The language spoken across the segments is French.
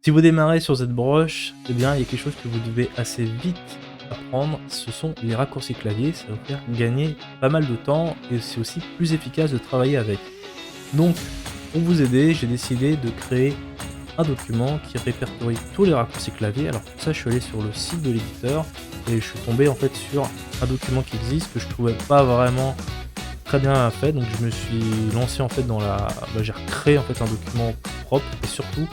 Si vous démarrez sur ZBrush, eh bien, il y a quelque chose que vous devez assez vite apprendre, ce sont les raccourcis clavier. Ça va vous faire gagner pas mal de temps et c'est aussi plus efficace de travailler avec. Donc, pour vous aider, j'ai décidé de créer un document qui répertorie tous les raccourcis clavier. Alors pour ça, je suis allé sur le site de l'éditeur et je suis tombé en fait sur un document qui existe que je trouvais pas vraiment très bien fait. Donc je me suis lancé en fait dans la, j'ai recréé en fait un document propre et surtout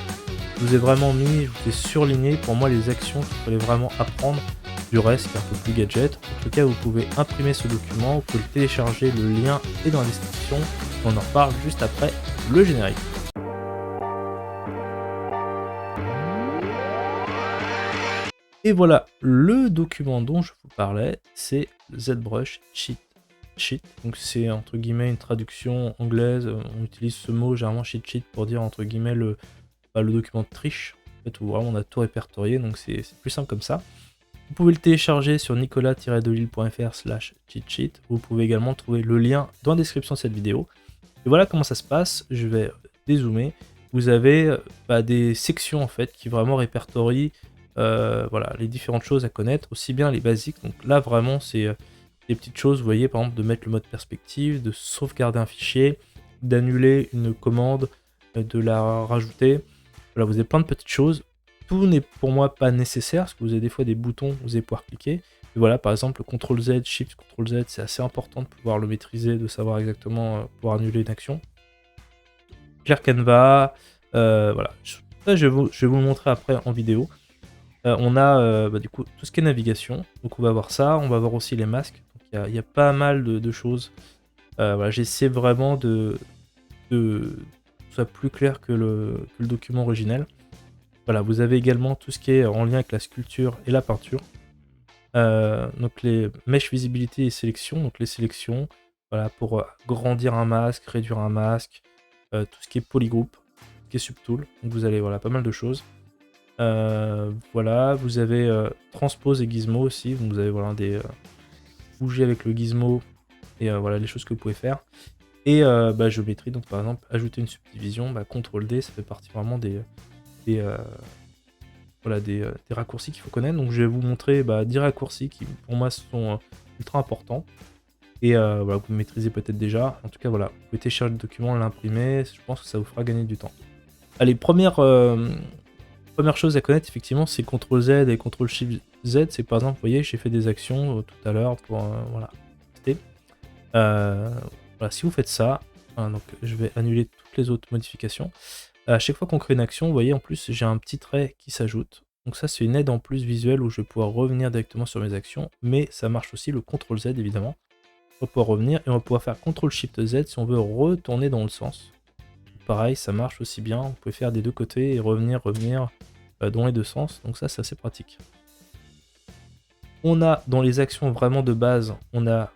je vous ai vraiment mis, je vous ai surligné pour moi les actions qu'il fallait vraiment apprendre. Du reste, c'est un peu plus gadget. En tout cas, vous pouvez imprimer ce document, vous pouvez le télécharger, le lien est dans la description. On en reparle juste après le générique. Et voilà, le document dont je vous parlais, c'est ZBrush Cheat Sheet. Donc c'est entre guillemets une traduction anglaise. On utilise ce mot généralement cheat sheet pour dire entre guillemets le document de triche, en fait, où vraiment on a tout répertorié, donc c'est plus simple comme ça. Vous pouvez le télécharger sur nicolas-delille.fr/cheatsheet. Vous pouvez également trouver le lien dans la description de cette vidéo. Et voilà comment ça se passe. Je vais dézoomer. Vous avez des sections en fait qui vraiment répertorient voilà, les différentes choses à connaître, aussi bien les basiques. Donc là vraiment c'est des petites choses, vous voyez, par exemple de mettre le mode perspective, de sauvegarder un fichier, d'annuler une commande, de la rajouter. Voilà, vous avez plein de petites choses. Tout n'est pour moi pas nécessaire, parce que vous avez des fois des boutons, vous allez pouvoir cliquer. Et voilà, par exemple, le CTRL Z, Shift, CTRL Z, c'est assez important de pouvoir le maîtriser, de savoir exactement pouvoir annuler une action. Clear Canva, voilà. Ça, je vais vous le montrer après en vidéo. On a du coup tout ce qui est navigation. Donc on va voir ça, on va voir aussi les masques. Il y a pas mal de choses. Voilà, j'essaie vraiment de soit plus clair que le document originel. Voilà, vous avez également tout ce qui est en lien avec la sculpture et la peinture. Donc les mèches visibilité et sélection, donc les sélections, voilà, pour grandir un masque, réduire un masque, tout ce qui est polygroup, tout ce qui est subtool, donc vous avez voilà, pas mal de choses. Voilà, vous avez transpose et gizmo aussi, donc vous avez voilà, des bouger avec le gizmo et voilà les choses que vous pouvez faire. Et géométrie, donc par exemple, ajouter une subdivision, CTRL D, ça fait partie vraiment des raccourcis qu'il faut connaître. Donc je vais vous montrer 10 raccourcis qui pour moi sont ultra importants. Et voilà, vous maîtrisez peut-être déjà. En tout cas, voilà, vous pouvez télécharger le document, l'imprimer. Je pense que ça vous fera gagner du temps. Allez, première chose à connaître, effectivement, c'est CTRL Z et CTRL SHIFT Z. C'est par exemple, vous voyez, j'ai fait des actions tout à l'heure pour voilà, tester. Voilà, si vous faites ça, donc je vais annuler toutes les autres modifications. À chaque fois qu'on crée une action, vous voyez, en plus, j'ai un petit trait qui s'ajoute. Donc ça, c'est une aide en plus visuelle où je vais pouvoir revenir directement sur mes actions, mais ça marche aussi le CTRL Z, évidemment. On va pouvoir revenir et on va pouvoir faire CTRL SHIFT Z si on veut retourner dans le sens. Pareil, ça marche aussi bien. Vous pouvez faire des deux côtés et revenir dans les deux sens. Donc ça, c'est assez pratique. On a dans les actions vraiment de base, on a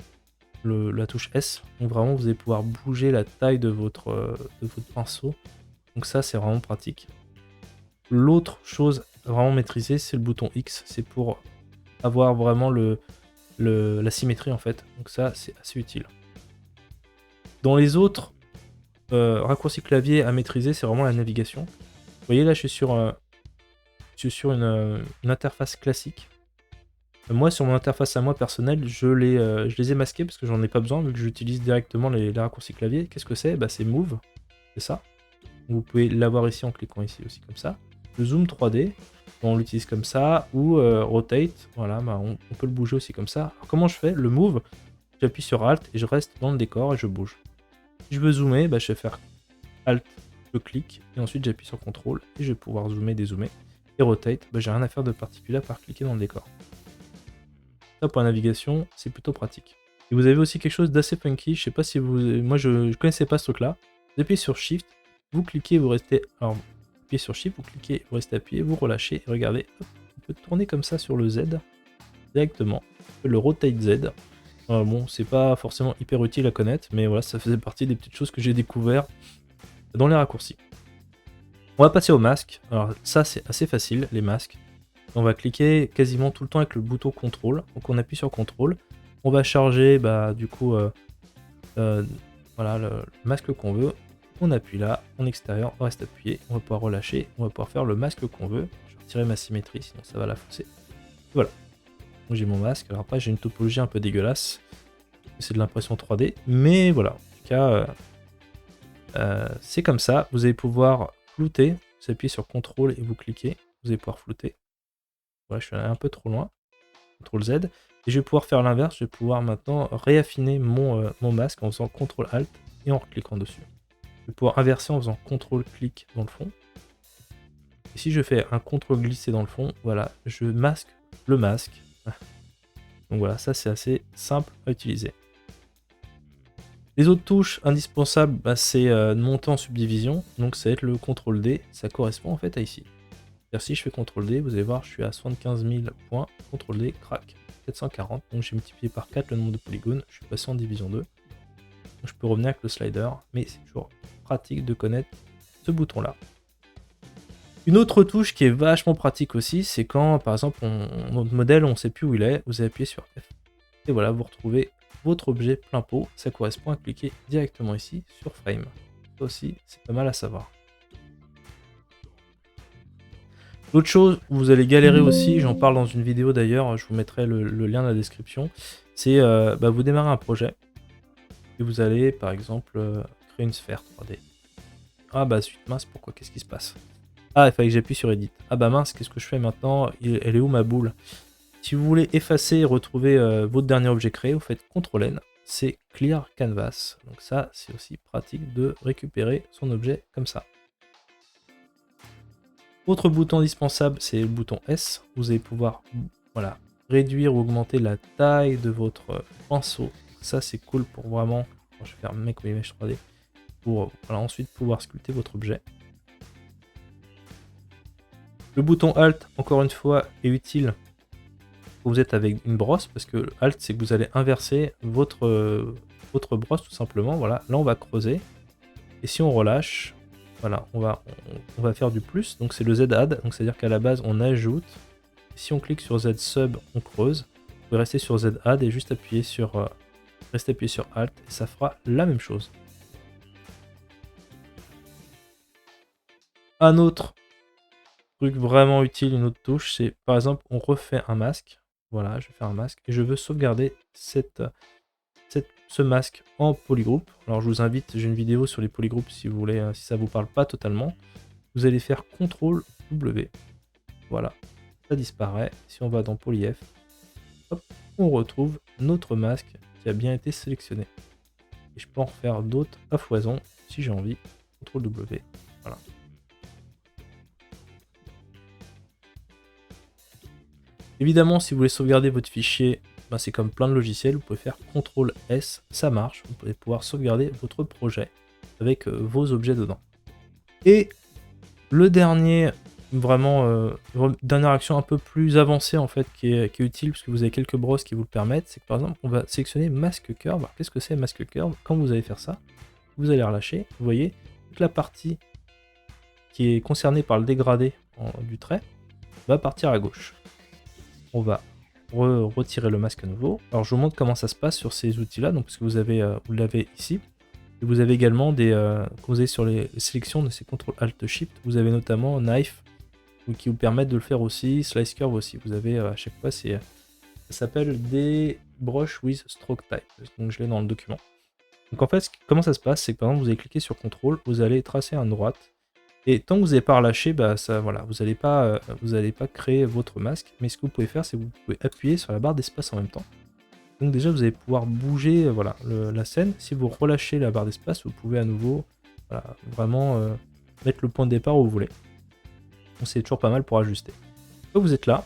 la touche S. Donc vraiment, vous allez pouvoir bouger la taille de votre pinceau. Donc ça, c'est vraiment pratique. L'autre chose à vraiment maîtriser, c'est le bouton X. C'est pour avoir vraiment la symétrie en fait. Donc ça, c'est assez utile. Dans les autres raccourcis clavier à maîtriser, c'est vraiment la navigation. Vous voyez là, je suis sur une interface classique. Moi, sur mon interface à moi personnelle, je les ai masqués parce que j'en ai pas besoin vu que j'utilise directement les raccourcis clavier. Qu'est-ce que c'est? C'est Move, c'est ça. Vous pouvez l'avoir ici en cliquant ici aussi comme ça. Le zoom 3D, on l'utilise comme ça, ou rotate, voilà, on peut le bouger aussi comme ça. Alors, comment je fais? Le move, j'appuie sur Alt et je reste dans le décor et je bouge. Si je veux zoomer, je vais faire Alt, je clique, et ensuite j'appuie sur CTRL et je vais pouvoir zoomer, dézoomer. Et rotate, j'ai rien à faire de particulier à part cliquer dans le décor. Ça pour la navigation, c'est plutôt pratique. Et vous avez aussi quelque chose d'assez funky, je sais pas si vous... Moi je connaissais pas ce truc là. Vous appuyez sur Shift, vous cliquez, vous restez... Alors, vous appuyez sur Shift, vous cliquez, vous restez appuyé, vous relâchez, et regardez, hop, on peut tourner comme ça sur le Z, directement. Le Rotate Z. Bon, c'est pas forcément hyper utile à connaître, mais voilà, ça faisait partie des petites choses que j'ai découvert dans les raccourcis. On va passer aux masques. Alors ça, c'est assez facile, les masques. On va cliquer quasiment tout le temps avec le bouton CTRL. Donc on appuie sur CTRL. On va charger, du coup, voilà, le masque qu'on veut. on appuie là, en extérieur, on reste appuyé, on va pouvoir relâcher, on va pouvoir faire le masque qu'on veut. Je vais retirer ma symétrie, sinon ça va la fausser. Voilà, donc j'ai mon masque. Alors après j'ai une topologie un peu dégueulasse, c'est de l'impression 3D, mais voilà, en tout cas c'est comme ça. Vous allez pouvoir flouter, vous appuyez sur CTRL et vous cliquez, vous allez pouvoir flouter. Voilà, je suis allé un peu trop loin, CTRL Z, et je vais pouvoir faire l'inverse, je vais pouvoir maintenant réaffiner mon masque en faisant CTRL ALT et en cliquant dessus. Je vais pouvoir inverser en faisant CTRL-clic dans le fond. Et si je fais un CTRL glisser dans le fond, voilà, je masque le masque. Donc voilà, ça c'est assez simple à utiliser. Les autres touches indispensables, bah, c'est de monter en subdivision. Donc ça va être le CTRL D, ça correspond en fait à ici. C'est-à-dire si je fais CTRL D, vous allez voir, je suis à 75 000 points. CTRL D, crac, 740. Donc j'ai multiplié par 4 le nombre de polygones, je suis passé en division 2. Donc je peux revenir avec le slider, mais c'est toujours pratique de connaître ce bouton-là. Une autre touche qui est vachement pratique aussi, c'est quand, par exemple, notre modèle, on ne sait plus où il est, vous appuyez sur F. Et voilà, vous retrouvez votre objet plein pot. Ça correspond à cliquer directement ici sur Frame. Ça aussi, c'est pas mal à savoir. L'autre chose où vous allez galérer aussi, j'en parle dans une vidéo d'ailleurs, je vous mettrai le lien dans la description, c'est vous démarrez un projet et vous allez, par exemple, créer une sphère 3D. Ah bah zut, mince, pourquoi? Qu'est-ce qui se passe? Ah, il fallait que j'appuie sur Edit. Ah bah mince, qu'est-ce que je fais maintenant? Elle est où ma boule? Si vous voulez effacer et retrouver votre dernier objet créé, vous faites CTRL N, c'est Clear Canvas. Donc ça, c'est aussi pratique de récupérer son objet comme ça. Autre bouton indispensable, c'est le bouton S. Vous allez pouvoir voilà, réduire ou augmenter la taille de votre pinceau. Ça, c'est cool pour vraiment... Bon, je vais faire Make My Mesh 3D. Pour voilà, ensuite pouvoir sculpter votre objet. Le bouton Alt, encore une fois, est utile quand vous êtes avec une brosse, parce que Alt, c'est que vous allez inverser votre brosse, tout simplement. Voilà, là, on va creuser. Et si on relâche, voilà, on va faire du plus. Donc, c'est le Z add. Donc, c'est-à-dire qu'à la base, on ajoute. Et si on clique sur Z sub, on creuse. Vous pouvez rester sur Z add et juste appuyer sur, rester appuyé sur Alt. Et ça fera la même chose. Un autre truc vraiment utile, une autre touche, c'est par exemple, on refait un masque. Voilà, je vais faire un masque et je veux sauvegarder ce masque en polygroupe. Alors je vous invite, j'ai une vidéo sur les polygroupes si vous voulez, si ça vous parle pas totalement. Vous allez faire CTRL W. Voilà, ça disparaît. Si on va dans PolyF, hop, on retrouve notre masque qui a bien été sélectionné. Et je peux en refaire d'autres à foison si j'ai envie. CTRL W. Voilà. Évidemment, si vous voulez sauvegarder votre fichier, c'est comme plein de logiciels, vous pouvez faire CTRL S, ça marche. Vous pouvez pouvoir sauvegarder votre projet avec vos objets dedans. Et le dernier, vraiment, dernière action un peu plus avancée en fait, qui est utile, parce que vous avez quelques brosses qui vous le permettent, c'est que par exemple, on va sélectionner Mask Curve. Alors qu'est-ce que c'est Mask Curve? Quand vous allez faire ça, vous allez relâcher, vous voyez, toute la partie qui est concernée par le dégradé du trait va partir à gauche. On va retirer le masque à nouveau. Alors je vous montre comment ça se passe sur ces outils là, donc parce que vous l'avez ici, et vous avez également des quand vous allez sur les sélections de ces CTRL Alt Shift, vous avez notamment Knife qui vous permettent de le faire aussi, Slice Curve aussi. Vous avez à chaque fois, ça s'appelle des Brush with Stroke Type, donc je l'ai dans le document. Donc en fait, comment ça se passe, c'est que par exemple vous allez cliquer sur CTRL, vous allez tracer à droite. Et tant que vous n'avez pas relâché, ça, voilà, vous n'allez pas créer votre masque. Mais ce que vous pouvez faire, c'est que vous pouvez appuyer sur la barre d'espace en même temps. Donc déjà, vous allez pouvoir bouger voilà, la scène. Si vous relâchez la barre d'espace, vous pouvez à nouveau voilà, vraiment mettre le point de départ où vous voulez. Donc c'est toujours pas mal pour ajuster. Quand vous êtes là,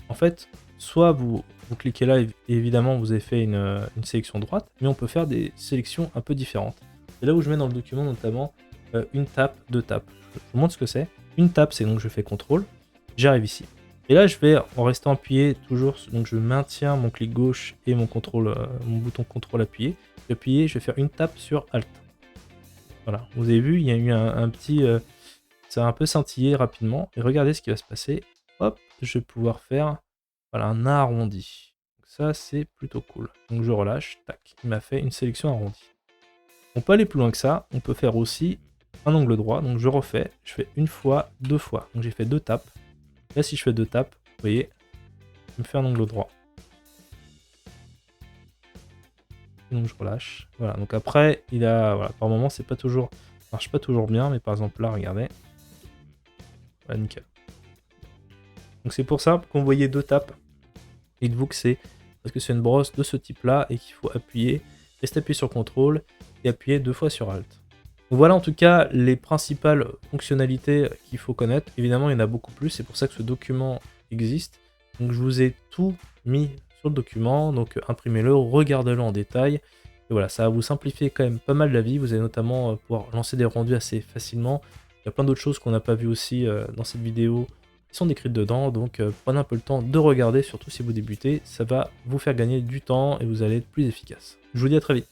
en fait, soit vous cliquez là et évidemment vous avez fait une sélection droite, mais on peut faire des sélections un peu différentes. C'est là où je mets dans le document notamment une tape, deux tapes. Je vous montre ce que c'est. Une tape, c'est donc je fais CTRL, j'arrive ici. Et là, je vais, en restant appuyé, toujours, donc je maintiens mon clic gauche et mon bouton CTRL appuyé. Je vais faire une tape sur Alt. Voilà, vous avez vu, il y a eu un petit... ça a un peu scintillé rapidement. Et regardez ce qui va se passer. Hop, je vais pouvoir faire voilà, un arrondi. Donc ça, c'est plutôt cool. Donc je relâche, tac, il m'a fait une sélection arrondie. On peut aller plus loin que ça, on peut faire aussi un angle droit, donc je refais, je fais une fois, deux fois. Donc j'ai fait 2 tapes. Là, si je fais 2 tapes, vous voyez, il me fait un angle droit. Et donc je relâche. Voilà, donc après, il a, voilà, par moment, c'est pas toujours, ça marche pas toujours bien, mais par exemple là, regardez. Voilà, nickel. Donc c'est pour ça qu'on voyait 2 tapes. Dites-vous que c'est parce que c'est une brosse de ce type-là et qu'il faut appuyer, rester appuyé sur CTRL et appuyer 2 fois sur Alt. Donc voilà en tout cas les principales fonctionnalités qu'il faut connaître. Évidemment, il y en a beaucoup plus, c'est pour ça que ce document existe. Donc je vous ai tout mis sur le document, donc imprimez-le, regardez-le en détail. Et voilà, ça va vous simplifier quand même pas mal la vie. Vous allez notamment pouvoir lancer des rendus assez facilement. Il y a plein d'autres choses qu'on n'a pas vues aussi dans cette vidéo qui sont décrites dedans, donc prenez un peu le temps de regarder, surtout si vous débutez, ça va vous faire gagner du temps et vous allez être plus efficace. Je vous dis à très vite.